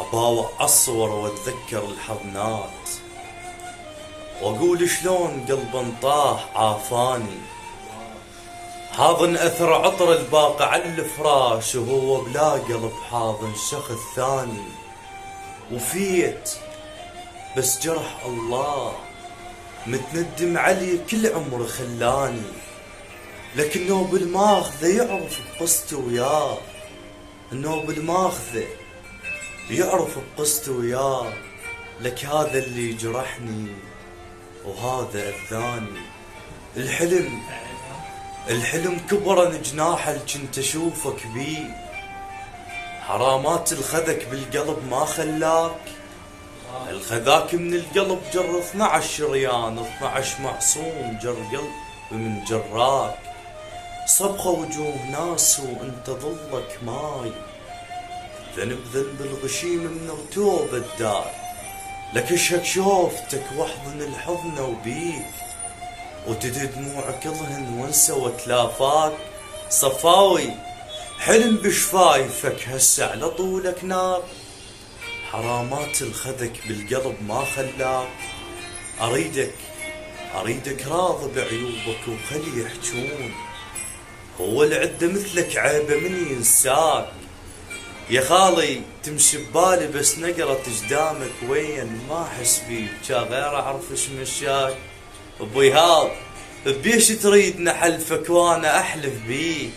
أباوع أصور وأتذكر الحضنات، وأقول شلون قلب طاح عافاني، حاضن أثر عطر الباقي على الفراش وهو بلا قلب حاضن شخص ثاني. وفيت بس جرح الله متندم علي كل عمر خلاني، لكنه بالماخذه يعرف بقصته وياه، انه بالماخذه يعرف بقصته وياه. لك هذا اللي جرحني وهذا اذاني. الحلم كبرن جناح كنت اشوفك بيه، حرامات الخذك بالقلب ما خلاك، الخذاك من القلب جر 12 شريان 12 معصوم جر قلب من جراك. صبخة وجوه ناس وانت ظلك ماي، ذنب ذنب الغشيم من رتوب الدار، لك اشهك شوفتك واحضن الحضن وبيك، وتدي دموعك الهن وانسى وتلافاك. صفاوي حلم بشفايفك هسه على طولك نار، حرامات الخذك بالقلب ما خلاك. اريدك راضي بعيوبك وخلي يحجون، هو العده مثلك عيبه من ينساك. يا خالي تمشي ببالي بس نقرة قدامك وين ما احس بيك، جا غير اعرف ايش مشاك. ابوي هاب بيش تريد نحلفك وانا احلف بيك،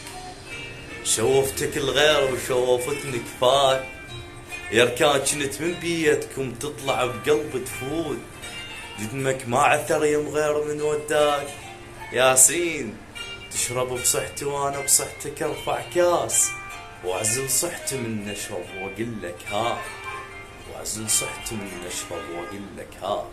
شوفتك الغير وشوفتني كفاك. يا ركان كنت من بيتكم تطلع بقلب تفوت، جدمك ما عثر يم غير من وداك. ياسين تشرب بصحتي وانا بصحتك ارفع كاس، واعزل صحتي من نشرب واقول لك ها، واعزل صحتي من نشرب واقول لك ها.